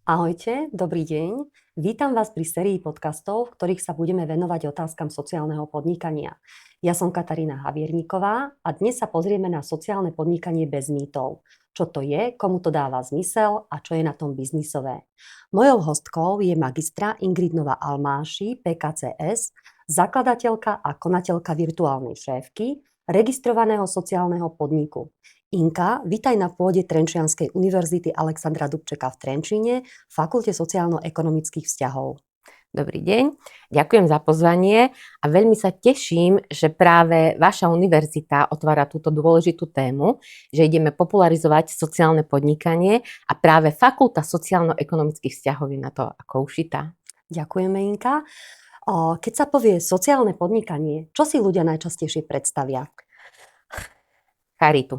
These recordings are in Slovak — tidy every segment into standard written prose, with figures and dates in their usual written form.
Ahojte, dobrý deň. Vítam vás pri sérii podcastov, v ktorých sa budeme venovať otázkam sociálneho podnikania. Ja som Katarína Havierníková a dnes sa pozrieme na sociálne podnikanie bez mýtov. Čo to je, komu to dáva zmysel a čo je na tom biznisové. Mojou hostkou je magistra Ingrid Nová Almáši, PKCS, zakladateľka a konateľka virtuálnej šéfky, registrovaného sociálneho podniku. Inka, vitaj na pôde Trenčianskej univerzity Alexandra Dubčeka v Trenčíne, Fakulte sociálno-ekonomických vzťahov. Dobrý deň, ďakujem za pozvanie a veľmi sa teším, že práve vaša univerzita otvára túto dôležitú tému, že ideme popularizovať sociálne podnikanie a práve Fakulta sociálno-ekonomických vzťahov je na to ako ušitá. Ďakujeme, Inka. Keď sa povie sociálne podnikanie, čo si ľudia najčastejšie predstavia? Charitu.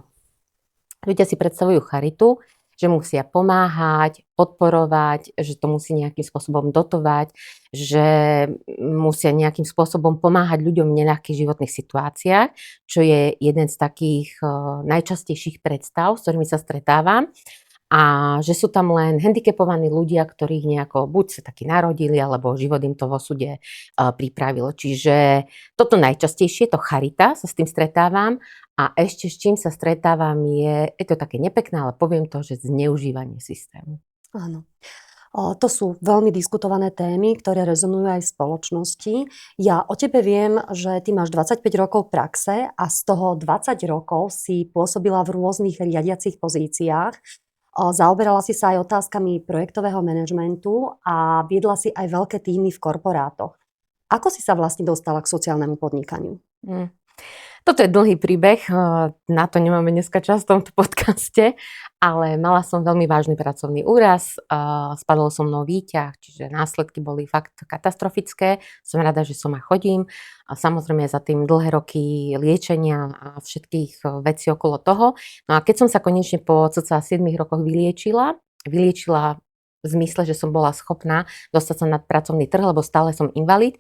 Ľudia si predstavujú charitu, že musia pomáhať, podporovať, že to musí nejakým spôsobom dotovať, že musia nejakým spôsobom pomáhať ľuďom v neľahkých životných situáciách, čo je jeden z takých najčastejších predstav, s ktorými sa stretávam. A že sú tam len handicapovaní ľudia, ktorých nejako buď sa takí narodili, alebo život im to v osude pripravil. Čiže toto najčastejšie, to charita, sa s tým stretávam. A ešte s čím sa stretávam je to také nepekné, ale poviem to, že zneužívanie systému. Áno. To sú veľmi diskutované témy, ktoré rezonujú aj v spoločnosti. Ja o tebe viem, že ty máš 25 rokov praxe a z toho 20 rokov si pôsobila v rôznych riadiacich pozíciách. Zaoberala si sa aj otázkami projektového manažmentu a viedla si aj veľké týmy v korporátoch. Ako si sa vlastne dostala k sociálnemu podnikaniu? Toto je dlhý príbeh, na to nemáme dneska čas v tomto podcaste, ale mala som veľmi vážny pracovný úraz, spadol som mnou výťah, čiže následky boli fakt katastrofické. Som rada, že som aj chodím. A samozrejme za tým dlhé roky liečenia a všetkých vecí okolo toho. No a keď som sa konečne po cca 7 rokoch vyliečila v zmysle, že som bola schopná dostať sa na pracovný trh, lebo stále som invalid,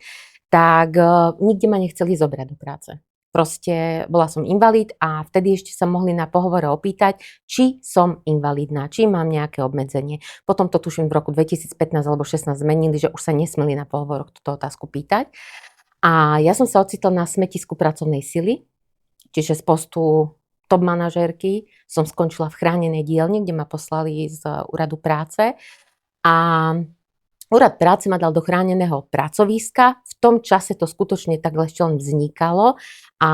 tak nikde ma nechceli zobrať do práce. Proste bola som invalid a vtedy ešte sa mohli na pohovore opýtať, či som invalidná, či mám nejaké obmedzenie. Potom to tuším v roku 2015 alebo 2016 zmenili, že už sa nesmeli na pohovoroch túto otázku pýtať. A ja som sa ocitla na smetisku pracovnej sily, čiže z postu top manažérky som skončila v chránenej dielni, kde ma poslali z úradu práce. A úrad práce ma dal do chráneného pracoviska. V tom čase to skutočne tak ešte len vznikalo a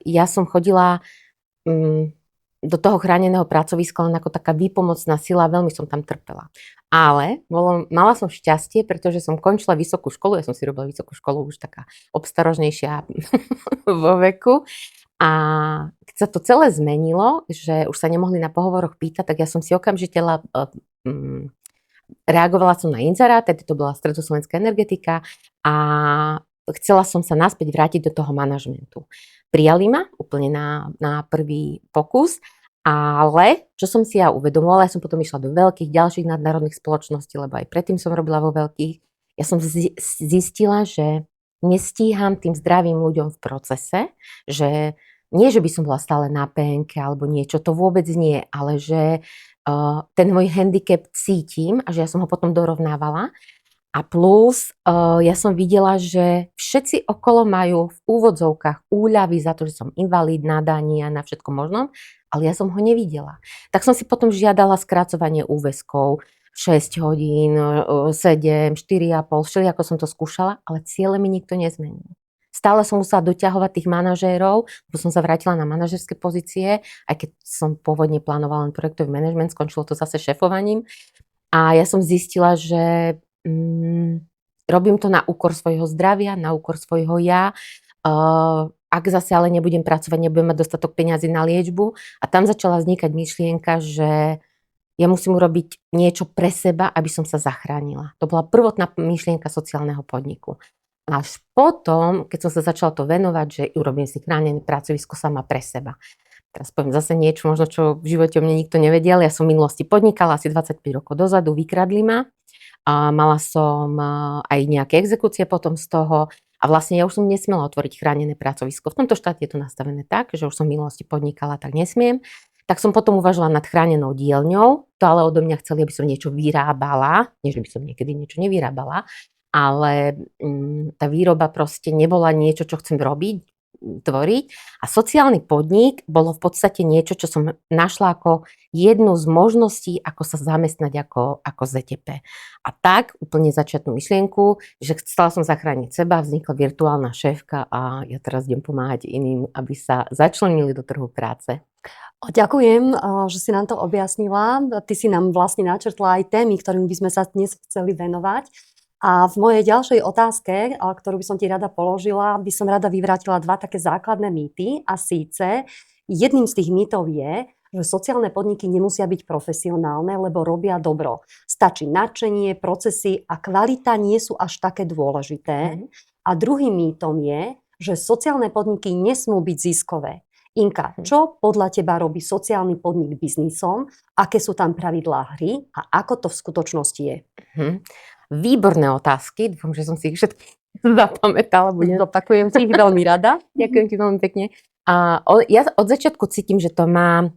ja som chodila do toho chráneného pracoviska len ako taká výpomocná sila, veľmi som tam trpela. Ale mala som šťastie, pretože som končila vysokú školu, ja som si robila vysokú školu už taká obstarožnejšia vo veku. A keď sa to celé zmenilo, že už sa nemohli na pohovoroch pýtať, tak ja som si okamžite reagovala som na inzerát, tedy to bola Stredoslovenská energetika a chcela som sa naspäť vrátiť do toho manažmentu. Prijali ma úplne na prvý pokus, ale čo som si ja uvedomovala, ja som potom išla do veľkých ďalších nadnárodných spoločností, lebo aj predtým som robila vo veľkých. Ja som zistila, že nestíham tým zdravým ľuďom v procese, že nie, že by som bola stále na PN-ke alebo niečo, to vôbec nie, ale že ten môj handicap cítim a že ja som ho potom dorovnávala. A plus ja som videla, že všetci okolo majú v úvodzovkách úľavy za to, že som invalid, nadania, na všetko možnom, ale ja som ho nevidela. Tak som si potom žiadala skracovanie úväzkov, 6 hodín, 7, 4,5, všelijako som to skúšala, ale ciele mi nikto nezmenil. Stále som musela doťahovať tých manažérov, lebo som sa vrátila na manažerské pozície, aj keď som pôvodne plánovala len projektový manažment, skončilo to zase šéfovaním. A ja som zistila, že robím to na úkor svojho zdravia, na úkor svojho ja. Ak zase ale nebudem pracovať, nebudem mať dostatok peňazí na liečbu. A tam začala vznikať myšlienka, že ja musím urobiť niečo pre seba, aby som sa zachránila. To bola prvotná myšlienka sociálneho podniku. Až potom, keď som sa začala to venovať, že urobím si chránené pracovisko sama pre seba. Teraz poviem zase niečo, možno čo v živote o mne nikto nevedel. Ja som v minulosti podnikala asi 25 rokov dozadu, vykradli ma. A mala som aj nejaké exekúcie potom z toho A vlastne ja už som nesmela otvoriť chránené pracovisko. V tomto štáte je to nastavené tak, že už som v minulosti podnikala, tak nesmiem. Tak som potom uvažovala nad chránenou dielňou. To ale odo mňa chceli, aby som niečo vyrábala. Nie, že by som niekedy niečo nevyrábala, ale tá výroba proste nebola niečo, čo chcem robiť, tvoriť. A sociálny podnik bolo v podstate niečo, čo som našla ako jednu z možností, ako sa zamestnať ako ZTP. A tak úplne začiatnú myšlienku, že chcela som zachrániť seba, vznikla virtuálna šéfka a ja teraz idem pomáhať iným, aby sa začlenili do trhu práce. Ďakujem, že si nám to objasnila. Ty si nám vlastne načrtla aj témy, ktorým by sme sa dnes chceli venovať. A v mojej ďalšej otázke, ktorú by som ti rada položila, by som rada vyvrátila dva také základné mýty. A síce, jedným z tých mýtov je, že sociálne podniky nemusia byť profesionálne, lebo robia dobro. Stačí nadšenie, procesy a kvalita nie sú až také dôležité. A druhým mýtom je, že sociálne podniky nesmú byť ziskové. Inka, čo podľa teba robí sociálny podnik biznisom? Aké sú tam pravidlá hry a ako to v skutočnosti je? Výborné otázky, dúfam, že som si ich všetky zapamätala. Zopakujem si ich veľmi rada. Ďakujem ti veľmi pekne. Ja od začiatku cítim, že to má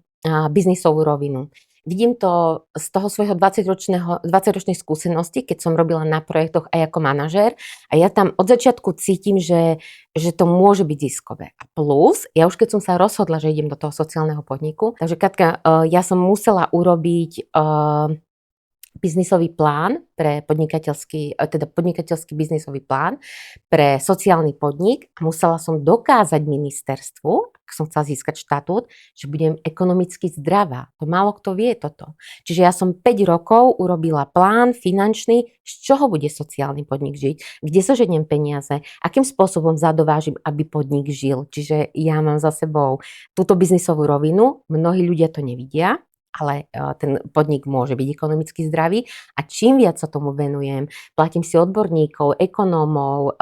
biznisovú rovinu. Vidím to z toho svojho 20-ročnej skúsenosti, keď som robila na projektoch aj ako manažér a ja tam od začiatku cítim, že to môže byť ziskové. A plus, ja už keď som sa rozhodla, že idem do toho sociálneho podniku, takže Katka, ja som musela urobiť biznisový plán pre podnikateľský biznisový plán pre sociálny podnik a musela som dokázať ministerstvu, ak som chcela získať štatút, že budem ekonomicky zdravá. To málo kto vie toto. Čiže ja som 5 rokov urobila plán finančný, z čoho bude sociálny podnik žiť, kde sa ženiem peniaze, akým spôsobom zadovážim, aby podnik žil. Čiže ja mám za sebou túto biznisovú rovinu, mnohí ľudia to nevidia, ale ten podnik môže byť ekonomicky zdravý a čím viac sa tomu venujem, platím si odborníkov, ekonómov,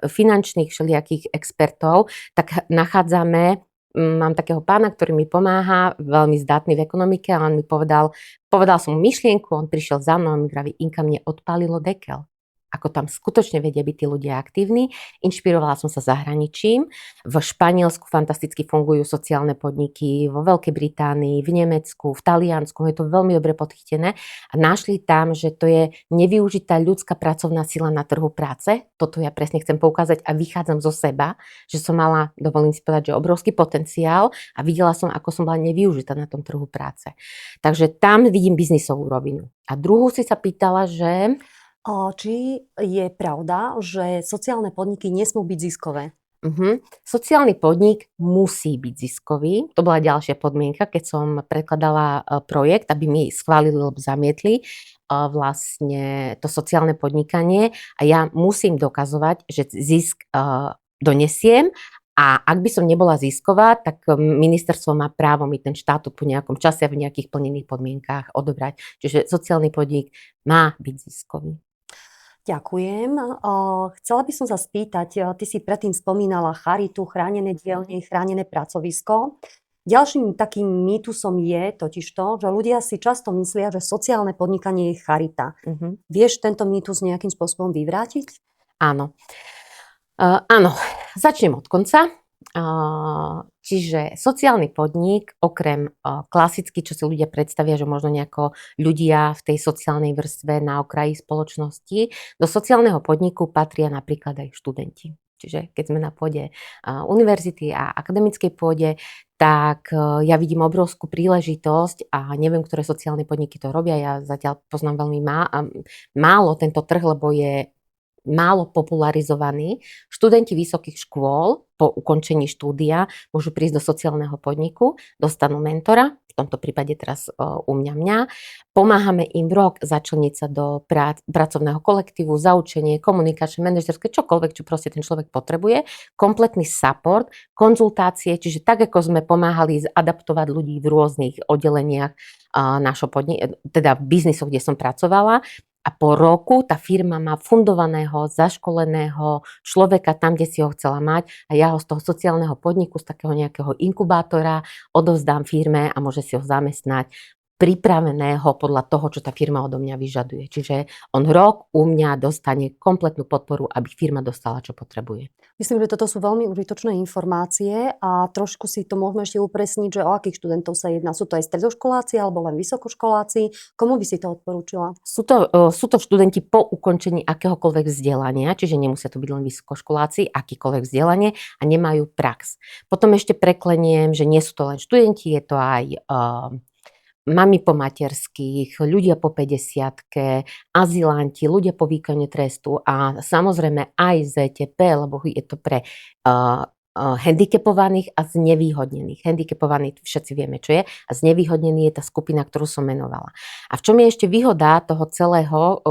finančných všelijakých expertov, tak mám takého pána, ktorý mi pomáha, veľmi zdatný v ekonomike a on mi povedal som mu myšlienku, on prišiel za mnou a mi vraví, Inka, mne odpálilo dekel. Ako tam skutočne vedia byť tí ľudia aktívni. Inšpirovala som sa zahraničím. V Španielsku fantasticky fungujú sociálne podniky, vo Veľkej Británii, v Nemecku, v Taliansku. Je to veľmi dobre podchytené. A našli tam, že to je nevyužitá ľudská pracovná sila na trhu práce. Toto ja presne chcem poukázať a vychádzam zo seba, že som mala, dovolím si povedať, že obrovský potenciál a videla som, ako som bola nevyužitá na tom trhu práce. Takže tam vidím biznisovú rovinu. A druhú si sa pýtala, že či je pravda, že sociálne podniky nesmú byť ziskové? Sociálny podnik musí byť ziskový. To bola ďalšia podmienka, keď som predkladala projekt, aby mi schválili alebo zamietli vlastne to sociálne podnikanie a ja musím dokazovať, že zisk donesiem. A ak by som nebola zisková, tak ministerstvo má právo mi ten štátut po nejakom čase a v nejakých plnených podmienkách odobrať. Čiže sociálny podnik má byť ziskový. Ďakujem. Chcela by som sa spýtať, ty si predtým spomínala charitu, chránené dielne, chránené pracovisko. Ďalším takým mýtusom je totižto, že ľudia si často myslia, že sociálne podnikanie je charita. Vieš tento mýtus nejakým spôsobom vyvrátiť? Áno. Áno, začnem od konca. Čiže sociálny podnik, okrem klasicky, čo si ľudia predstavia, že možno nejako ľudia v tej sociálnej vrstve na okraji spoločnosti, do sociálneho podniku patria napríklad aj študenti. Čiže keď sme na pôde univerzity a akademickej pôde, tak ja vidím obrovskú príležitosť a neviem, ktoré sociálne podniky to robia. Ja zatiaľ poznám veľmi málo tento trh, lebo je málo popularizovaný. Študenti vysokých škôl po ukončení štúdia môžu prísť do sociálneho podniku, dostanú mentora, v tomto prípade teraz u mňa. Pomáhame im rok začleniť sa do pracovného kolektívu, zaučenie, komunikačné, manažerské, čokoľvek, čo proste ten človek potrebuje. Kompletný support, konzultácie, čiže tak, ako sme pomáhali adaptovať ľudí v rôznych oddeleniach našho teda biznisov, kde som pracovala. A po roku tá firma má fundovaného, zaškoleného človeka tam, kde si ho chcela mať a ja ho z toho sociálneho podniku, z takého nejakého inkubátora odovzdám firme a môže si ho zamestnať pripraveného podľa toho, čo tá firma odo mňa vyžaduje. Čiže on rok u mňa dostane kompletnú podporu, aby firma dostala, čo potrebuje. Myslím, že toto sú veľmi užitočné informácie a trošku si to môžeme ešte upresniť, že o akých študentov sa jedná. Sú to aj stredoškoláci alebo len vysokoškoláci? Komu by si to odporúčila? Sú to študenti po ukončení akéhokoľvek vzdelania, čiže nemusia to byť len vysokoškoláci, akýkoľvek vzdelanie a nemajú prax. Potom ešte prekleniem, že nie sú to len študenti, je to aj mami po materských, ľudia po 50-ke, azylanti, ľudia po výkone trestu a samozrejme aj ZTP, lebo je to pre handicapovaných a znevýhodnených. Handicapovaní všetci vieme, čo je, a znevýhodnený je tá skupina, ktorú som menovala. A v čom je ešte výhoda toho celého,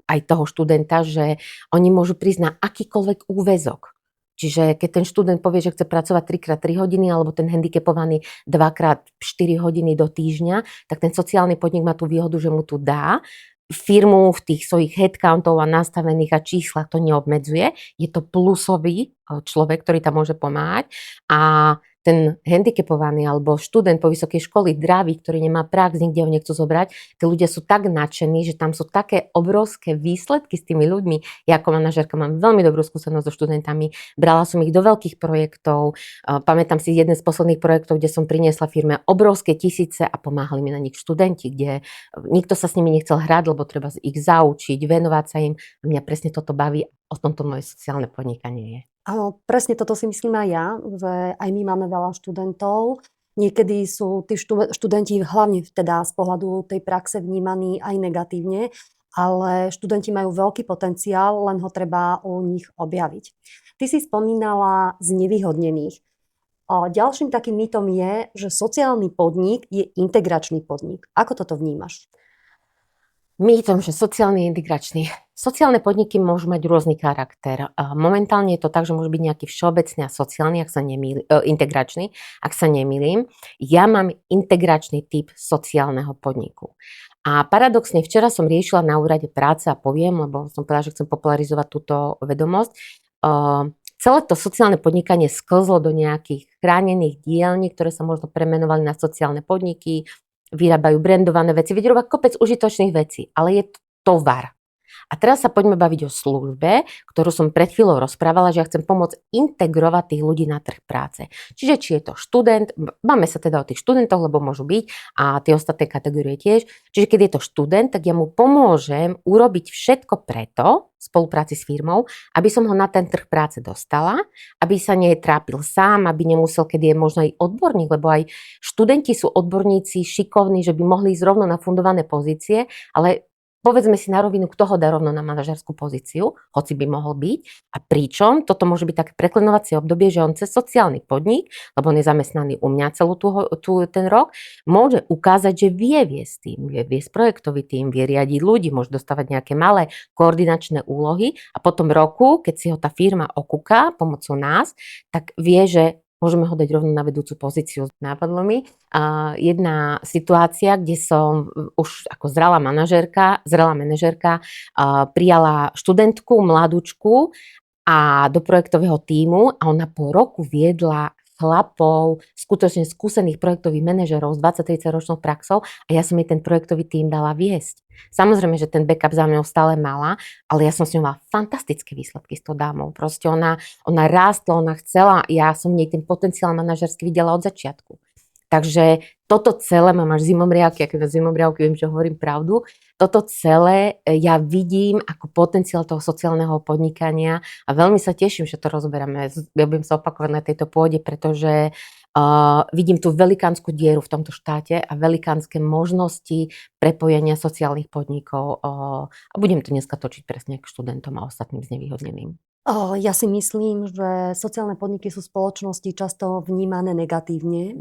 aj toho študenta, že oni môžu prísť na akýkoľvek úväzok. Čiže keď ten študent povie, že chce pracovať 3x3 hodiny alebo ten handicapovaný 2x4 hodiny do týždňa, tak ten sociálny podnik má tú výhodu, že mu tu dá firmu v tých svojich headcountov a nastavených a číslach to neobmedzuje. Je to plusový človek, ktorý tam môže pomáhať a ten handicapovaný alebo študent po vysokej škole drávi, ktorý nemá prax, nikde ho nechcú zobrať, tí ľudia sú tak nadšení, že tam sú také obrovské výsledky s tými ľuďmi. Ja ako manažérka mám veľmi dobrú skúsenosť so študentami, brala som ich do veľkých projektov, pamätám si jeden z posledných projektov, kde som priniesla firme obrovské tisíce a pomáhali mi na nich študenti, kde nikto sa s nimi nechcel hrať, lebo treba ich zaučiť, venovať sa im. A mňa presne toto baví, o tomto moje sociálne podnikanie je. Áno, presne toto si myslím aj ja, že aj my máme veľa študentov. Niekedy sú tí študenti hlavne teda z pohľadu tej praxe vnímaní aj negatívne, ale študenti majú veľký potenciál, len ho treba u nich objaviť. Ty si spomínala znevýhodnených. Ďalším takým mýtom je, že sociálny podnik je integračný podnik. Ako toto vnímaš? Mýtom, že sociálny je integračný. Sociálne podniky môžu mať rôzny charakter. Momentálne je to tak, že môže byť nejaký všeobecný a sociálny, integračný, ak sa nemýlim. Ja mám integračný typ sociálneho podniku. A paradoxne, včera som riešila na úrade práce a poviem, lebo som povedala, že chcem popularizovať túto vedomosť. Celé to sociálne podnikanie sklzlo do nejakých chránených dielní, ktoré sa možno premenovali na sociálne podniky, vyrábajú brandované veci, vyrábajú kopec užitočných vecí, ale je to tovar. A teraz sa poďme baviť o službe, ktorú som pred chvíľou rozprávala, že ja chcem pomôcť integrovať tých ľudí na trh práce. Čiže či je to študent, máme sa teda o tých študentoch, lebo môžu byť a tie ostatné kategórie tiež. Čiže keď je to študent, tak ja mu pomôžem urobiť všetko preto, v spolupráci s firmou, aby som ho na ten trh práce dostala, aby sa netrápil sám, aby nemusel, keď je možno aj odborník, lebo aj študenti sú odborníci šikovní, že by mohli ísť rovno na fundované pozície, ale povedzme si na rovinu, kto ho dá rovno na manažerskú pozíciu, hoci by mohol byť. A pričom toto môže byť také preklenovacie obdobie, že on cez sociálny podnik, lebo on je zamestnaný u mňa ten rok, môže ukázať, že vie viesť tým, vie viesť projektový tým, vie riadiť ľudí, môže dostávať nejaké malé koordinačné úlohy a potom roku, keď si ho tá firma okúka pomocou nás, tak vie, že môžeme ho dať rovno na vedúcu pozíciu. Nápadlo mi jedna situácia, kde som už ako zrelá manažérka prijala študentku, mladúčku a do projektového tímu a ona po roku viedla chlapov, skutočne skúsených projektových manažerov s 20-30 ročnou praxou a ja som jej ten projektový tím dala viesť. Samozrejme, že ten backup za mňou stále mala, ale ja som s ňou mala fantastické výsledky s tou dámou. Proste ona rástla, ona chcela, ja som nej ten potenciál manažerský videla od začiatku. Takže toto celé, mám až zimomriavky, aké zimomriavky, viem, že hovorím pravdu, toto celé ja vidím ako potenciál toho sociálneho podnikania a veľmi sa teším, že to rozoberáme. Ja budem sa opakovať na tejto pôde, pretože vidím tú velikánsku dieru v tomto štáte a velikánske možnosti prepojenia sociálnych podnikov a budem to dneska točiť presne k študentom a ostatným znevýhodneným. Ja si myslím, že sociálne podniky sú v spoločnosti často vnímané negatívne.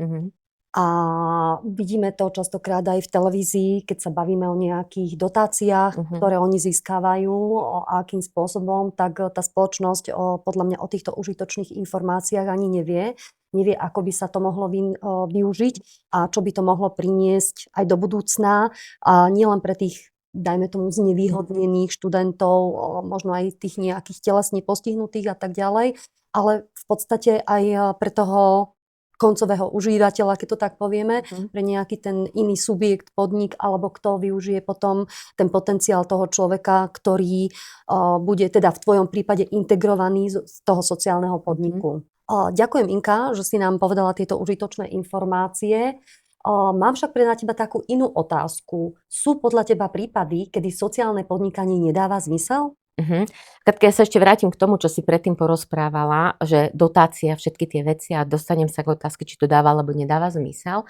A vidíme to častokrát aj v televízii, keď sa bavíme o nejakých dotáciách, ktoré oni získavajú a akým spôsobom, tak tá spoločnosť podľa mňa o týchto užitočných informáciách ani nevie, ako by sa to mohlo využiť a čo by to mohlo priniesť aj do budúcna. A nielen pre tých, dajme tomu, znevýhodnených študentov, možno aj tých nejakých telesne postihnutých a tak ďalej, ale v podstate aj pre toho koncového užívateľa, keď to tak povieme, Mhm. pre nejaký ten iný subjekt, podnik, alebo kto využije potom ten potenciál toho človeka, ktorý bude teda v tvojom prípade integrovaný z toho sociálneho podniku. Ďakujem, Inka, že si nám povedala tieto užitočné informácie. Mám však pre na teba takú inú otázku. Sú podľa teba prípady, kedy sociálne podnikanie nedáva zmysel? Katka, ja sa ešte vrátim k tomu, čo si predtým porozprávala, že dotácia, všetky tie veci a dostanem sa k otázke, či to dáva alebo nedáva zmysel.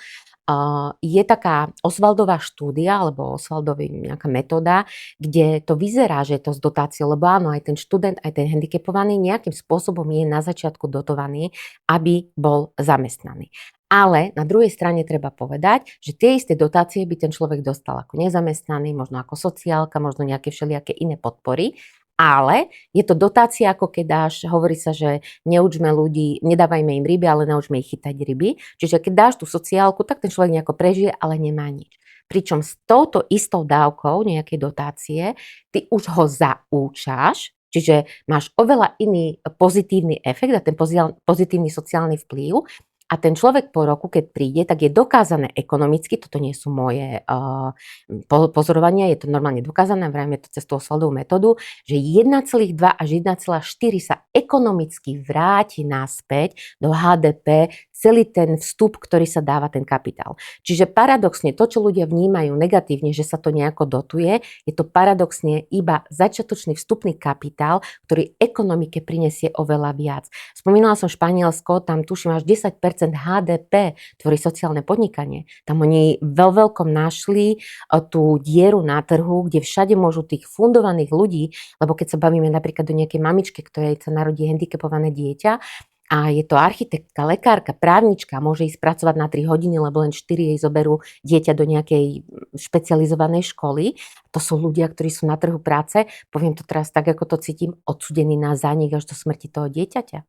Je taká Oswaldová štúdia alebo Oswaldová nejaká metóda, kde to vyzerá, že je to z dotácie, lebo áno, aj ten študent, aj ten handicapovaný nejakým spôsobom je na začiatku dotovaný, aby bol zamestnaný. Ale na druhej strane treba povedať, že tie isté dotácie by ten človek dostal ako nezamestnaný, možno ako sociálka, možno nejaké všelijaké iné podpory, ale je to dotácia, ako keď dáš, hovorí sa, že neučme ľudí, nedávajme im ryby, ale naučme ich chytať ryby. Čiže keď dáš tú sociálku, tak ten človek nejako prežije, ale nemá nič. Pričom s touto istou dávkou nejakej dotácie, ty už ho zaúčaš, čiže máš oveľa iný pozitívny efekt a ten pozitívny sociálny vplyv. A ten človek po roku, keď príde, tak je dokázané ekonomicky, toto nie sú moje pozorovania, je to normálne dokázané, vrajme to cez tú Oswaldovú metódu, že 1,2 až 1,4 sa ekonomicky vráti naspäť do HDP celý ten vstup, ktorý sa dáva ten kapitál. Čiže paradoxne to, čo ľudia vnímajú negatívne, že sa to nejako dotuje, je to paradoxne iba začiatočný vstupný kapitál, ktorý ekonomike prinesie oveľa viac. Spomínala som Španielsko, tam tuším až 10% HDP tvorí sociálne podnikanie. Tam oni veľkom našli tú dieru na trhu, kde všade môžu tých fundovaných ľudí, lebo keď sa bavíme napríklad o nejakej mamičke, ktorej sa narodí handicapované dieťa, a je to architektka, lekárka, právnička, môže ísť pracovať na 3 hodiny, lebo len 4 jej zoberú dieťa do nejakej špecializovanej školy. To sú ľudia, ktorí sú na trhu práce, poviem to teraz tak, ako to cítim, odsúdení na zánik až do smrti toho dieťaťa.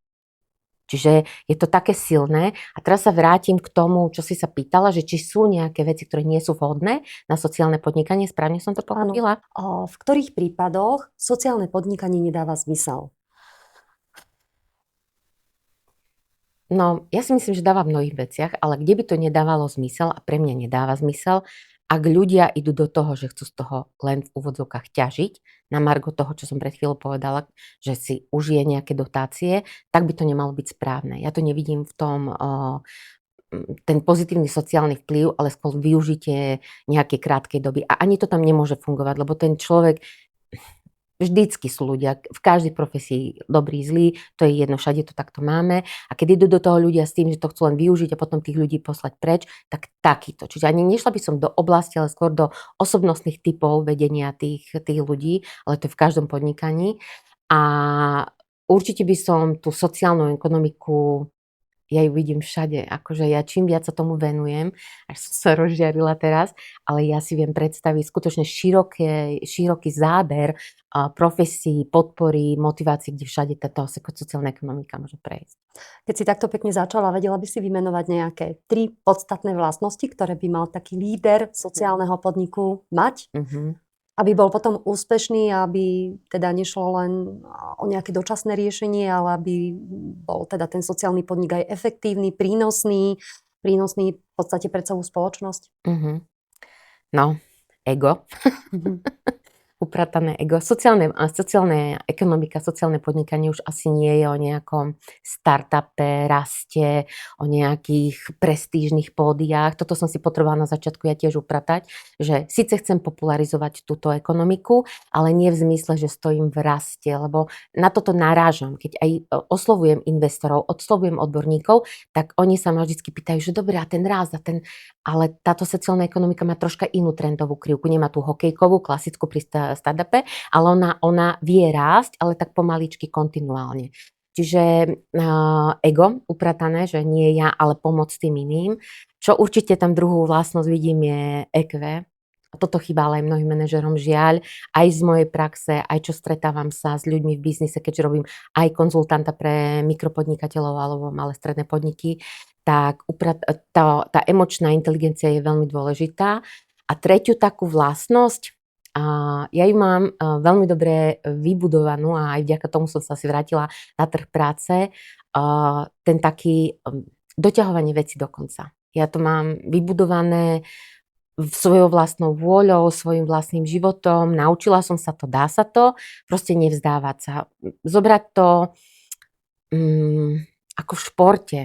Čiže je to také silné. A teraz sa vrátim k tomu, čo si sa pýtala, že či sú nejaké veci, ktoré nie sú vhodné na sociálne podnikanie. Správne som to pochopila? V ktorých prípadoch sociálne podnikanie nedáva zmysel? No, ja si myslím, že dáva v mnohých veciach, ale kde by to nedávalo zmysel a pre mňa nedáva zmysel, ak ľudia idú do toho, že chcú z toho len v úvodzovkách ťažiť, na margo toho, čo som pred chvíľou povedala, že si užije nejaké dotácie, tak by to nemalo byť správne. Ja to nevidím v tom ten pozitívny sociálny vplyv, ale skôr využitie nejakej krátkej doby. A ani to tam nemôže fungovať, lebo ten človek, vždycky sú ľudia, v každej profesii dobrý, zlý, to je jedno, všade to takto máme. A keď idú do toho ľudia s tým, že to chcú len využiť a potom tých ľudí poslať preč, tak takýto. Čiže ani nešla by som do oblasti, ale skôr do osobnostných typov vedenia tých ľudí, ale to je v každom podnikaní. A určite by som tú sociálnu ekonomiku, ja ju vidím všade, akože ja čím viac sa tomu venujem, až som sa rozžiarila teraz, ale ja si viem predstaviť skutočne široký záber profesí, podpory, motivácií, kde všade táto sociálna ekonomika môže prejsť. Keď si takto pekne začala, vedela by si vymenovať nejaké 3 podstatné vlastnosti, ktoré by mal taký líder sociálneho podniku mať? Aby bol potom úspešný, aby teda nešlo len o nejaké dočasné riešenie, ale aby bol teda ten sociálny podnik aj efektívny, prínosný v podstate pre celú spoločnosť. No, ego. Upratané ego. Sociálna ekonomika, sociálne podnikanie už asi nie je o nejakom startupe, raste, o nejakých prestížnych pódiách. Toto som si potrebovala na začiatku ja tiež upratať, že síce chcem popularizovať túto ekonomiku, ale nie v zmysle, že stojím v raste, lebo na toto narážam. Keď aj oslovujem investorov, oslovujem odborníkov, tak oni sa ma vždy pýtajú, že dobre, a ten rast, ale táto sociálna ekonomika má troška inú trendovú krivku. Nemá tú hokejkovú, klasickú pri startupe, ale ona vie rásť, ale tak pomaličky kontinuálne. Čiže ego upratané, že nie ja, ale pomoc tým iným. Čo určite tam druhú vlastnosť vidím je EQ. A toto chýba ale aj mnohým manažerom, žiaľ, aj z mojej praxe, aj čo stretávam sa s ľuďmi v biznise, keďže robím aj konzultanta pre mikropodnikateľov alebo malé stredné podniky, tak tá emočná inteligencia je veľmi dôležitá. A tretiu takú vlastnosť, ja ju mám veľmi dobre vybudovanú a aj vďaka tomu som sa asi vrátila na trh práce. Ten taký doťahovanie veci do konca. Ja to mám vybudované svojou vlastnou vôľou, svojim vlastným životom, naučila som sa to, dá sa to, proste nevzdávať sa. Zobrať to ako v športe.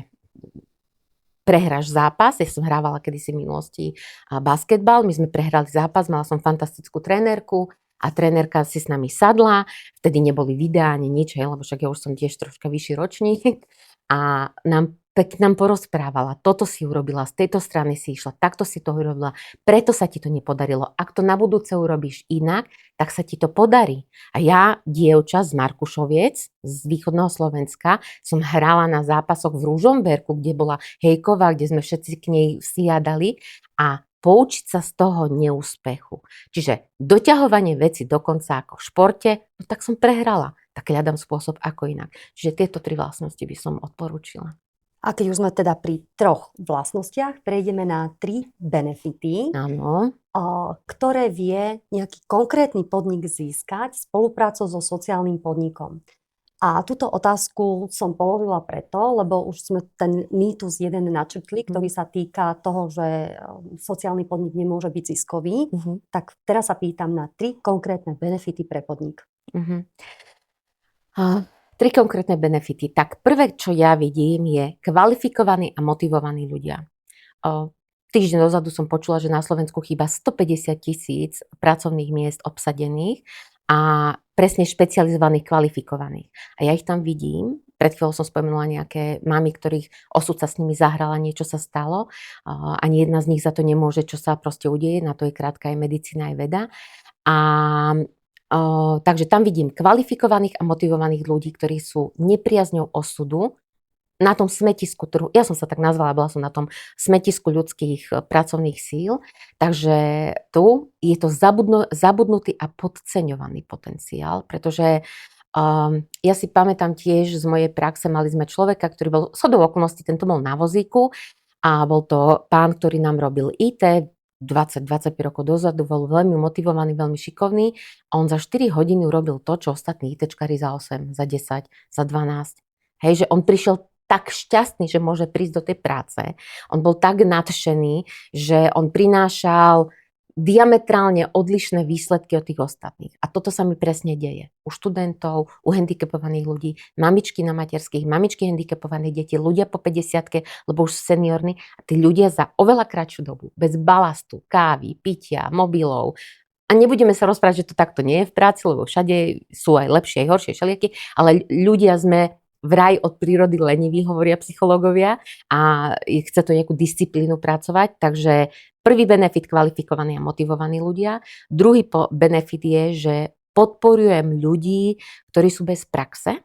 Prehráš zápas, ja som hrávala kedysi v minulosti basketbal, my sme prehrali zápas, mala som fantastickú trénerku a trénerka si s nami sadla, vtedy neboli videá ani nič, lebo však ja už som tiež troška vyšší ročník a nám porozprávala, toto si urobila, z tejto strany si išla, takto si to urobila, preto sa ti to nepodarilo. Ak to na budúce urobíš inak, tak sa ti to podarí. A ja, dievča z Markušoviec, z východného Slovenska, som hrala na zápasoch v Ružomberku, kde bola Hejková, kde sme všetci k nej vsiadali a poučiť sa z toho neúspechu. Čiže doťahovanie veci dokonca ako v športe, no tak som prehrala. Tak hľadám spôsob ako inak. Čiže tieto 3 vlastnosti by som odporúčila. A keď už sme teda pri 3 vlastnostiach, prejdeme na 3 benefity, Áno. ktoré vie nejaký konkrétny podnik získať spoluprácou so sociálnym podnikom. A túto otázku som položila preto, lebo už sme ten mýtus jeden načrtli, ktorý sa týka toho, že sociálny podnik nemôže byť ziskový. Tak teraz sa pýtam na 3 konkrétne benefity pre podnik. 3 konkrétne benefity. Tak prvé, čo ja vidím, je kvalifikovaní a motivovaní ľudia. Týždeň dozadu som počula, že na Slovensku chýba 150 000 pracovných miest obsadených a presne špecializovaných, kvalifikovaných. A ja ich tam vidím. Pred chvíľou som spomenula nejaké mamy, ktorých osud sa s nimi zahrala, niečo sa stalo. Ani jedna z nich za to nemôže, čo sa proste udeje. Na to je krátka aj medicína, aj veda. Takže tam vidím kvalifikovaných a motivovaných ľudí, ktorí sú nepriazňou osudu na tom smetisku, ja som sa tak nazvala, bola som na tom smetisku ľudských pracovných síl, takže tu je to zabudnutý a podceňovaný potenciál, pretože ja si pamätám tiež z mojej praxe, mali sme človeka, ktorý bol shodou okolností, tento bol na vozíku a bol to pán, ktorý nám robil IT, 20-25 rokov dozadu, bol veľmi motivovaný, veľmi šikovný a on za 4 hodiny urobil to, čo ostatní ITčkári za 8, za 10, za 12. Hej, že on prišiel tak šťastný, že môže prísť do tej práce. On bol tak nadšený, že on prinášal diametrálne odlišné výsledky od tých ostatných. A toto sa mi presne deje. U študentov, u handicapovaných ľudí, mamičky na materských, mamičky handicapovaných detí, ľudia po 50-ke, lebo už sú seniorní. A tí ľudia za oveľa kratšiu dobu, bez balastu, kávy, pitia, mobilov. A nebudeme sa rozprávať, že to takto nie je v práci, lebo všade sú aj lepšie, aj horšie všelijaké, ale ľudia sme vraj od prírody leniví, hovoria psychológovia, a chce to nejakú disciplínu pracovať, takže prvý benefit kvalifikovaní a motivovaní ľudia. Druhý benefit je, že podporujem ľudí, ktorí sú bez praxe.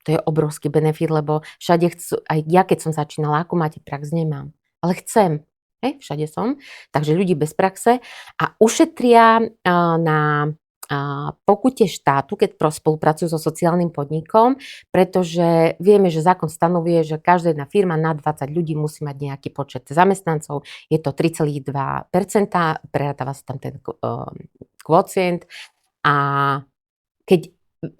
To je obrovský benefit, lebo všade chcú, aj ja keď som začínala, ako máte prax, nemám, ale chcem. Všade som. Takže ľudí bez praxe a ušetria na pokute štátu, keď spolupracujú so sociálnym podnikom, pretože vieme, že zákon stanovuje, že každá jedna firma na 20 ľudí musí mať nejaký počet zamestnancov. Je to 3,2%, prerátava sa tam ten kvocient a keď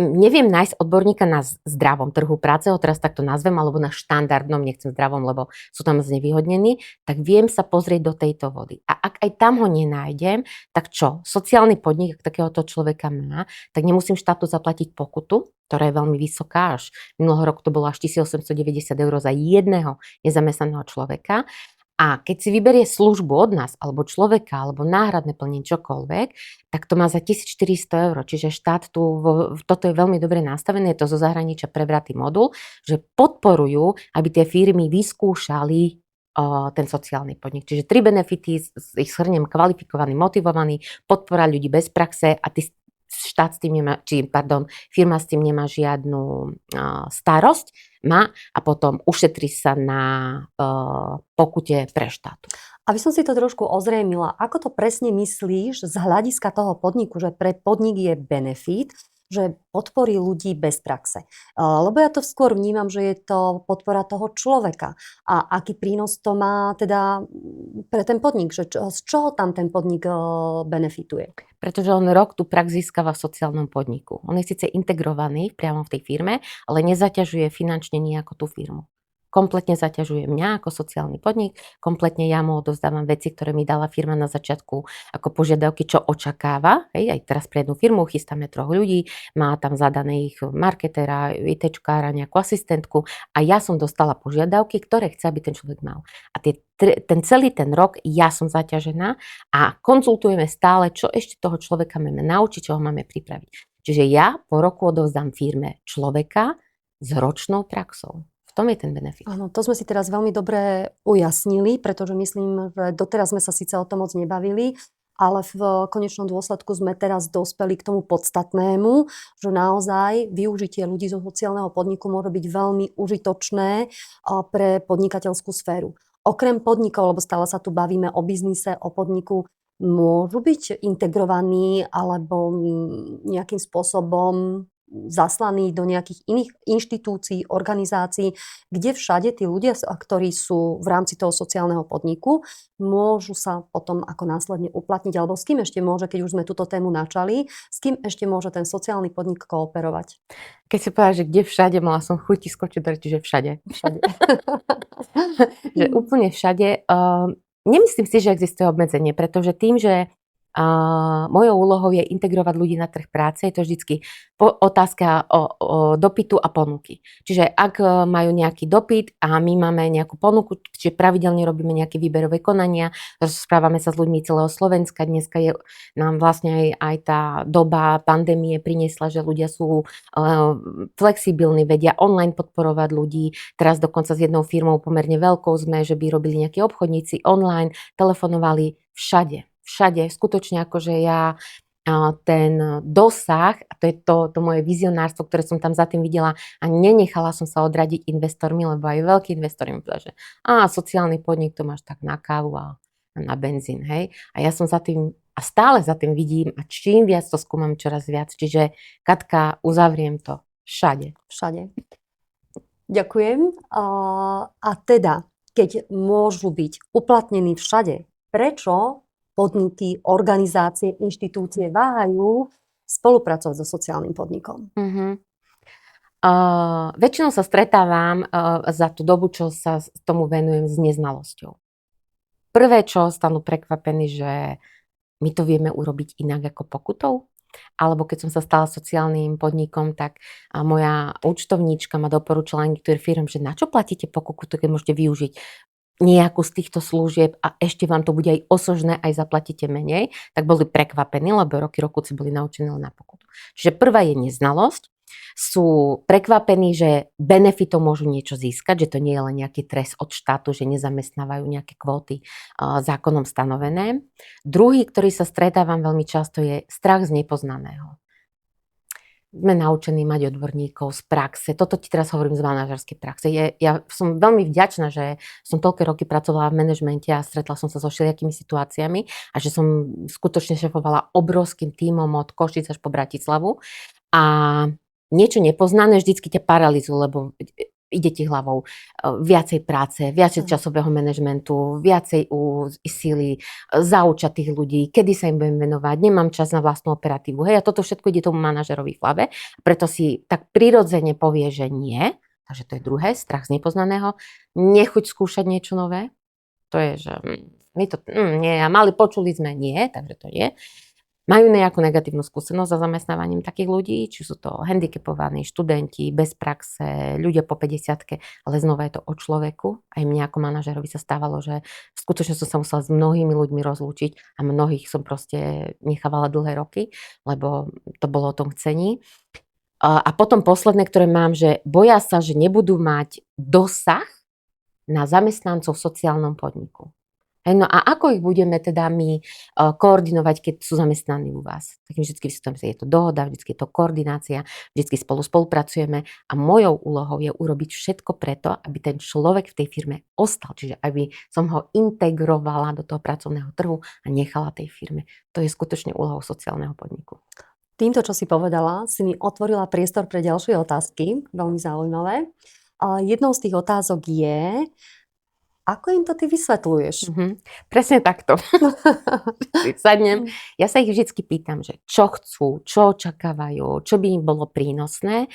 neviem nájsť odborníka na zdravom trhu práce, ho teraz takto nazvem, alebo na štandardnom, nechcem zdravom, lebo sú tam znevýhodnení, tak viem sa pozrieť do tejto vody. A ak aj tam ho nenájdem, tak čo? Sociálny podnik, ak takéhoto človeka má, tak nemusím štátu zaplatiť pokutu, ktorá je veľmi vysoká, až minulého roku to bolo až 1890 eur za jedného nezamestnaného človeka. A keď si vyberie službu od nás, alebo človeka, alebo náhradné plnenie čokoľvek, tak to má za 1400 eur. Čiže štát toto je veľmi dobre nastavené, je to zo zahraničia prebratý modul, že podporujú, aby tie firmy vyskúšali ten sociálny podnik. Čiže 3 benefity, ich shrniem: kvalifikovaný, motivovaný, podpora ľudí bez praxe a štát s tým nemá, firma s tým nemá žiadnu starosť, a potom ušetrí sa na pokute pre štát. Aby som si to trošku ozrejmila, ako to presne myslíš z hľadiska toho podniku, že pre podnik je benefit, že podporí ľudí bez praxe. Lebo ja to skôr vnímam, že je to podpora toho človeka. A aký prínos to má teda pre ten podnik, že z čoho tam ten podnik benefituje? Pretože on rok tú prax získava v sociálnom podniku. On je síce integrovaný priamo v tej firme, ale nezaťažuje finančne nejako tú firmu. kompletne zaťažuje mňa ako sociálny podnik, kompletne ja mu odovzdávam veci, ktoré mi dala firma na začiatku ako požiadavky, čo očakáva. Hej, aj teraz pre jednu firmu chystáme 3 ľudí, má tam zadaných marketera, ITčkára, nejakú asistentku a ja som dostala požiadavky, ktoré chce, aby ten človek mal. A ten celý ten rok ja som zaťažená a konzultujeme stále, čo ešte toho človeka máme naučiť, čo ho máme pripraviť. Čiže ja po roku odovzdám firme človeka s ročnou praxou. V tom je ten benefit. Áno, to sme si teraz veľmi dobre ujasnili, pretože myslím, že doteraz sme sa síce o tom moc nebavili, ale v konečnom dôsledku sme teraz dospeli k tomu podstatnému, že naozaj využitie ľudí zo sociálneho podniku môže byť veľmi užitočné pre podnikateľskú sféru. Okrem podnikov, lebo stále sa tu bavíme o biznise, o podniku, môžu byť integrovaní alebo nejakým spôsobom zaslaní do nejakých iných inštitúcií, organizácií, kde všade tí ľudia, ktorí sú v rámci toho sociálneho podniku, môžu sa potom ako následne uplatniť, alebo s kým ešte môže, keď už sme túto tému načali, s kým ešte môže ten sociálny podnik kooperovať? Keď si povedala, že kde všade, mala som chuti skočiť do reči, že všade. Všade. Že úplne všade. Nemyslím si, že existuje obmedzenie, pretože tým, že mojou úlohou je integrovať ľudí na trh práce, je to vždycky otázka o dopytu a ponuky. Čiže ak majú nejaký dopyt a my máme nejakú ponuku, čiže pravidelne robíme nejaké výberové konania, rozprávame sa s ľuďmi celého Slovenska, dneska je nám vlastne aj tá doba pandémie priniesla, že ľudia sú flexibilní, vedia online podporovať ľudí. Teraz dokonca s jednou firmou pomerne veľkou sme, že by robili nejakí obchodníci online, telefonovali všade, skutočne akože ja ten dosah, a to je to moje vizionárstvo, ktoré som tam za tým videla a nenechala som sa odradiť investormi, lebo aj veľkí investori mi povedali, že sociálny podnik to máš tak na kávu a na benzín, hej. A ja som za tým a stále za tým vidím a čím viac to skúmam, čoraz viac. Čiže Katka, uzavriem to všade. Všade. Ďakujem. A teda, keď môžu byť uplatnení všade, prečo podniky, organizácie, inštitúcie váhajú spolupracovať so sociálnym podnikom? Väčšinou sa stretávam za tú dobu, čo sa tomu venujem, s neznalosťou. Prvé, čo stanú prekvapení, že my to vieme urobiť inak ako pokutou. Alebo keď som sa stala sociálnym podnikom, tak moja účtovníčka ma doporučila niektorým firmám, že na čo platíte pokutu, keď môžete využiť nejakú z týchto služieb a ešte vám to bude aj osožné, aj zaplatíte menej, tak boli prekvapení, lebo roky boli naučení len na pokutu. Čiže prvá je neznalosť. Sú prekvapení, že benefitom môžu niečo získať, že to nie je len nejaký trest od štátu, že nezamestnávajú nejaké kvóty zákonom stanovené. Druhý, ktorý sa stretávam veľmi často, je strach z nepoznaného. Sme naučení mať odborníkov z praxe. Toto ti teraz hovorím z manažerskej praxe. Ja som veľmi vďačná, že som toľké roky pracovala v manažmente a stretla som sa so všelijakými situáciami a že som skutočne šefovala obrovským tímom od Košic až po Bratislavu. A niečo nepoznané vždycky ťa paralizuje, lebo ide ti hlavou viacej práce, viacej časového manažmentu, viacej síly, zaučať tých ľudí, kedy sa im budem venovať, nemám čas na vlastnú operatívu. Hej, a toto všetko ide tomu manažerovi v hlave, preto si tak prirodzene povie, že nie, takže to je druhé, strach z nepoznaného, nechuť skúšať niečo nové, to je, že my to, nie, a počuli sme, nie, takže to nie. Majú nejakú negatívnu skúsenosť za zamestnávaním takých ľudí, či sú to handicapovaní, študenti, bez praxe, ľudia po 50-ke, ale znova je to o človeku. Aj mne ako manažerovi sa stávalo, že skutočne som sa musela s mnohými ľuďmi rozlúčiť a mnohých som proste nechávala dlhé roky, lebo to bolo o tom chcení. A potom posledné, ktoré mám, že boja sa, že nebudú mať dosah na zamestnancov v sociálnom podniku. No a ako ich budeme teda my koordinovať, keď sú zamestnaní u vás? Tak vždycky je to dohoda, vždycky je to koordinácia, vždycky spolupracujeme a mojou úlohou je urobiť všetko preto, aby ten človek v tej firme ostal, čiže aby som ho integrovala do toho pracovného trhu a nechala tej firme. To je skutočne úlohou sociálneho podniku. Týmto, čo si povedala, si mi otvorila priestor pre ďalšie otázky, veľmi zaujímavé. Jednou z tých otázok je, ako im to ty vysvetľuješ? Presne takto. Sadnem. Ja sa ich vždycky pýtam, že čo chcú, čo očakávajú, čo by im bolo prínosné.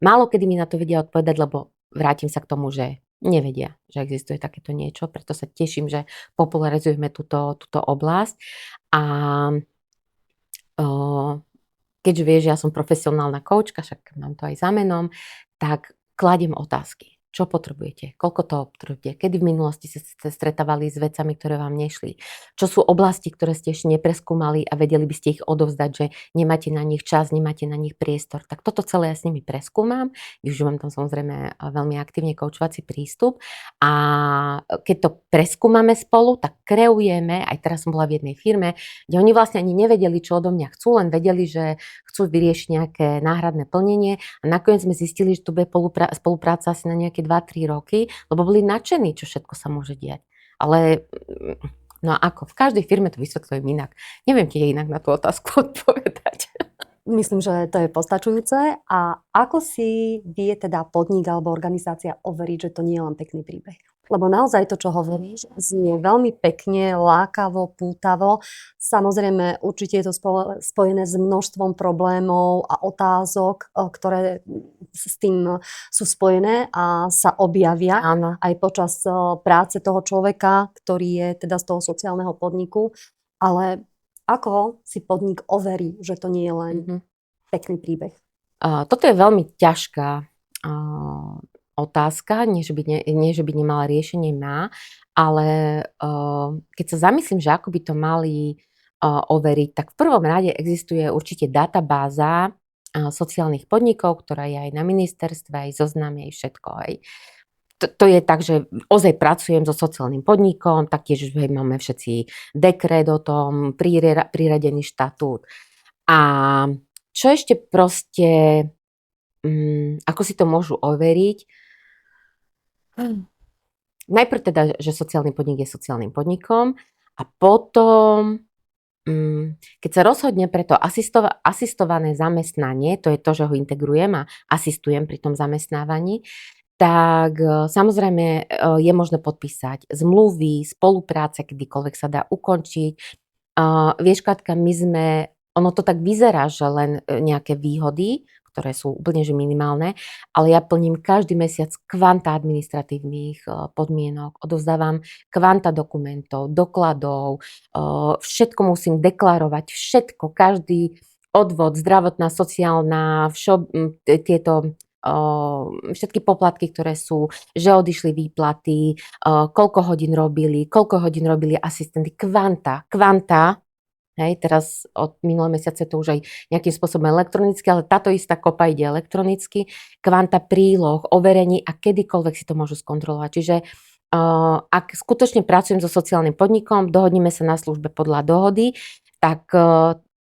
Málo kedy mi na to vedia odpovedať, lebo vrátim sa k tomu, že nevedia, že existuje takéto niečo, preto sa teším, že popularizujeme túto oblasť. A keďže vieš, že ja som profesionálna koučka, však mám to aj za menom, tak kladiem otázky. Čo potrebujete? Koľko toho potrebujete? Kedy v minulosti ste stretávali s vecami, ktoré vám nešli? Čo sú oblasti, ktoré ste ešte nepreskúmali a vedeli by ste ich odovzdať, že nemáte na nich čas, nemáte na nich priestor? Tak toto celé ja s nimi preskúmam. Využívam tam samozrejme veľmi aktívne koučovací prístup. A keď to preskúmame spolu, tak kreujeme, aj teraz som bola v jednej firme, kde oni vlastne ani nevedeli, čo odo mňa chcú, len vedeli, že chcú vyriešiť nejaké náhradné plnenie a nakoniec sme zistili, že tu bude spolupráca asi na nejaké 2-3 roky, lebo boli nadšení, čo všetko sa môže diať. Ale no ako, v každej firme to vysvetľujem inak. Neviem ti inak na tú otázku odpovedať. Myslím, že to je postačujúce. A ako si vie teda podnik alebo organizácia overiť, že to nie je len pekný príbeh? Lebo naozaj to, čo hovoríš, znie veľmi pekne, lákavo, pútavo. Samozrejme, určite je to spojené s množstvom problémov a otázok, ktoré s tým sú spojené a sa objavia Áno. aj počas práce toho človeka, ktorý je teda z toho sociálneho podniku. Ale ako si podnik overí, že to nie je len pekný príbeh? Toto je veľmi ťažká otázka, nie že by nemala riešenie, má, ale keď sa zamyslím, že ako by to mali overiť, tak v prvom rade existuje určite databáza sociálnych podnikov, ktorá je aj na ministerstve, aj zoznamy, aj všetko. Aj. To je tak, že ozaj pracujem so sociálnym podnikom, taktiež máme všetci dekret o tom, priradený štatút. A čo ešte proste, ako si to môžu overiť? Najprv teda, že sociálny podnik je sociálnym podnikom a potom, keď sa rozhodne pre to asistované zamestnanie, to je to, že ho integrujem a asistujem pri tom zamestnávaní, tak samozrejme je možné podpísať zmluvy, spolupráce, kedykoľvek sa dá ukončiť. Vieš, Katka, ono to tak vyzerá, že len nejaké výhody, ktoré sú úplne že minimálne, ale ja plním každý mesiac kvanta administratívnych podmienok, odovzdávam kvanta dokumentov, dokladov, všetko musím deklarovať, všetko, každý odvod, zdravotná, sociálna, všetky poplatky, ktoré sú, že odišli výplaty, koľko hodín robili asistenti, kvanta. Hej, teraz od minulé mesiace to už aj nejakým spôsobom elektronicky, ale táto istá kopa ide elektronicky, kvanta príloh, overení a kedykoľvek si to môžu skontrolovať. Čiže ak skutočne pracujem so sociálnym podnikom, dohodneme sa na službe podľa dohody, tak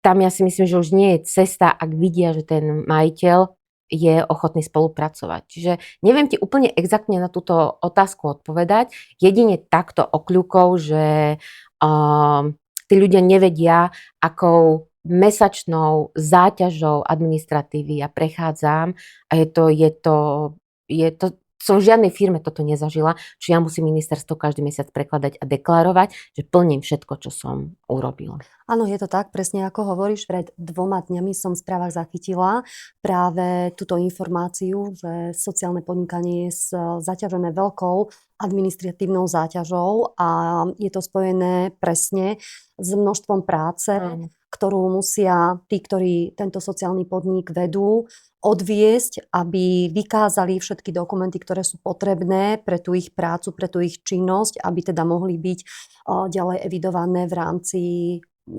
tam ja si myslím, že už nie je cesta, ak vidia, že ten majiteľ je ochotný spolupracovať. Čiže neviem ti úplne exaktne na túto otázku odpovedať, jedine takto okľukov, že tí ľudia nevedia, akou mesačnou záťažou administratívy ja prechádzam a som v žiadnej firme toto nezažila, čiže ja musím ministerstvo každý mesiac prekladať a deklarovať, že plním všetko, čo som urobila. Áno, je to tak, presne ako hovoríš. Pred 2 dňami som v správach zachytila práve túto informáciu, že sociálne podnikanie je zaťažené veľkou administratívnou záťažou a je to spojené presne s množstvom práce, ktorú musia tí, ktorí tento sociálny podnik vedú, odviesť, aby vykázali všetky dokumenty, ktoré sú potrebné pre tú ich prácu, pre tú ich činnosť, aby teda mohli byť ďalej evidované v rámci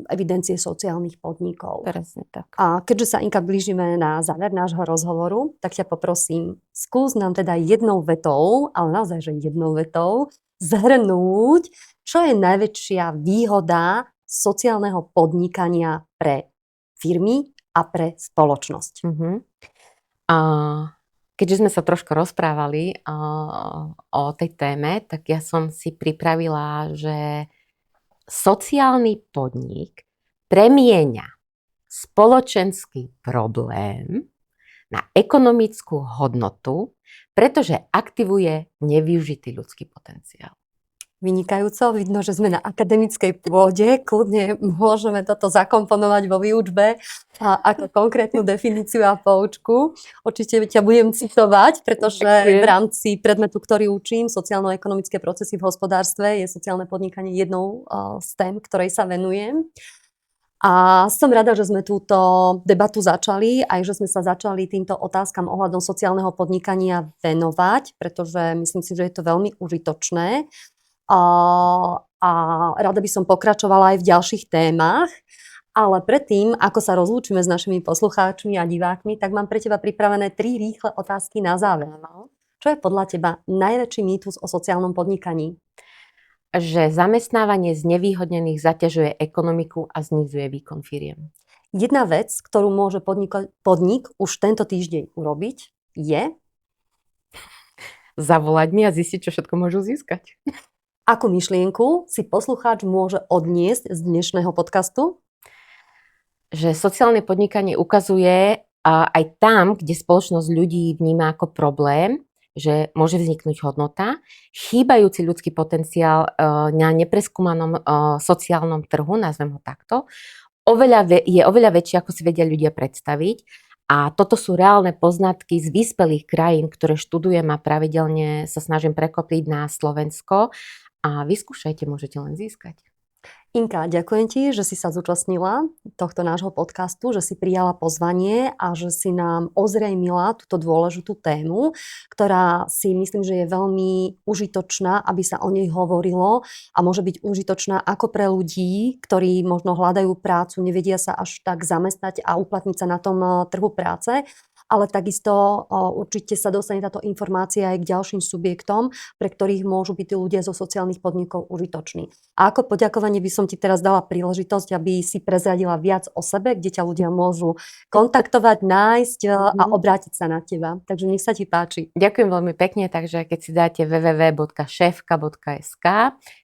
evidencie sociálnych podnikov. Presne tak. A keďže sa, Inka, blížime na záver nášho rozhovoru, tak ťa poprosím, skús nám teda jednou vetou, ale naozaj, že jednou vetou, zhrnúť, čo je najväčšia výhoda sociálneho podnikania pre firmy a pre spoločnosť. Keďže sme sa trošku rozprávali o tej téme, tak ja som si pripravila, že sociálny podnik premieňa spoločenský problém na ekonomickú hodnotu, pretože aktivuje nevyužitý ľudský potenciál. Vynikajúco, vidno, že sme na akademickej pôde, kľudne môžeme toto zakomponovať vo výučbe a ako konkrétnu definíciu a poučku. Určite ťa budem citovať, pretože v rámci predmetu, ktorý učím, sociálno-ekonomické procesy v hospodárstve, je sociálne podnikanie jednou z tém, ktorej sa venujem. A som rada, že sme túto debatu začali, aj že sme sa začali týmto otázkam ohľadom sociálneho podnikania venovať, pretože myslím si, že je to veľmi užitočné. A rada by som pokračovala aj v ďalších témach, ale predtým, ako sa rozlúčime s našimi poslucháčmi a divákmi, tak mám pre teba pripravené 3 rýchle otázky na záver. Čo je podľa teba najväčší mýtus o sociálnom podnikaní? Že zamestnávanie znevýhodnených zaťažuje ekonomiku a znižuje výkon firiem. Jedna vec, ktorú môže podnik už tento týždeň urobiť, je zavolať mi a zistiť, čo všetko môžu získať. Akú myšlienku si poslucháč môže odniesť z dnešného podcastu? Že sociálne podnikanie ukazuje aj tam, kde spoločnosť ľudí vníma ako problém, že môže vzniknúť hodnota, chýbajúci ľudský potenciál na nepreskúmanom sociálnom trhu, nazvem ho takto, je oveľa väčší, ako si vedia ľudia predstaviť. A toto sú reálne poznatky z vyspelých krajín, ktoré študujem a pravidelne sa snažím prekopiť na Slovensko. A vyskúšajte, môžete len získať. Inka, ďakujem ti, že si sa zúčastnila tohto nášho podcastu, že si prijala pozvanie a že si nám ozrejmila túto dôležitú tému, ktorá si myslím, že je veľmi užitočná, aby sa o nej hovorilo a môže byť užitočná ako pre ľudí, ktorí možno hľadajú prácu, nevedia sa až tak zamestnať a uplatniť sa na tom trhu práce, ale takisto určite sa dostane táto informácia aj k ďalším subjektom, pre ktorých môžu byť tí ľudia zo sociálnych podnikov užitoční. A ako poďakovanie by som ti teraz dala príležitosť, aby si prezradila viac o sebe, kde ťa ľudia môžu kontaktovať, nájsť a obrátiť sa na teba. Takže nech sa ti páči. Ďakujem veľmi pekne, takže keď si dáte www.šefka.sk,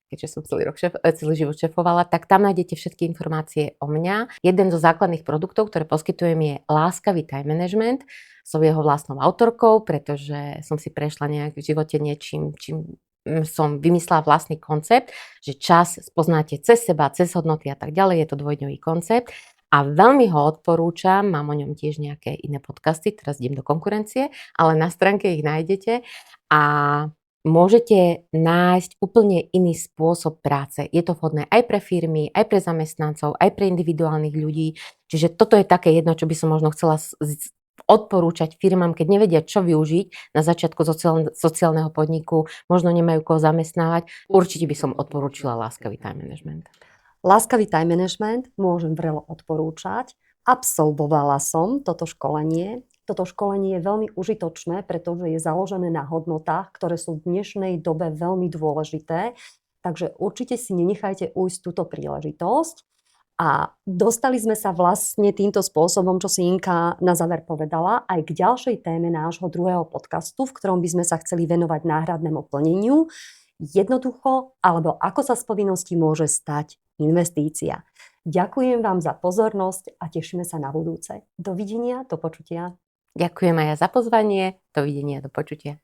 keďže som celý život šefovala, tak tam nájdete všetky informácie o mňa. Jeden zo základných produktov, ktoré poskytujem, je láskavý time management. Som jeho vlastnou autorkou, pretože som si prešla nejak v živote niečím, čím som vymyslela vlastný koncept, že čas spoznáte cez seba, cez hodnoty a tak ďalej. Je to dvojdňový koncept. A veľmi ho odporúčam, mám o ňom tiež nejaké iné podcasty, teraz idem do konkurencie, ale na stránke ich nájdete a môžete nájsť úplne iný spôsob práce. Je to vhodné aj pre firmy, aj pre zamestnancov, aj pre individuálnych ľudí. Čiže toto je také jedno, čo by som možno chcela odporúčať firmám, keď nevedia, čo využiť na začiatku sociálneho podniku, možno nemajú koho zamestnávať. Určite by som odporúčila láskavý time management. Láskavý time management môžem vrelo odporúčať. Absolvovala som toto školenie. Toto školenie je veľmi užitočné, pretože je založené na hodnotách, ktoré sú v dnešnej dobe veľmi dôležité. Takže určite si nenechajte ujsť túto príležitosť. A dostali sme sa vlastne týmto spôsobom, čo si Inka na záver povedala, aj k ďalšej téme nášho druhého podcastu, v ktorom by sme sa chceli venovať náhradnému plneniu. Jednoducho, alebo ako sa z povinností môže stať investícia. Ďakujem vám za pozornosť a tešíme sa na budúce. Dovidenia, do počutia. Ďakujem aj ja za pozvanie. Dovidenia, do počutia.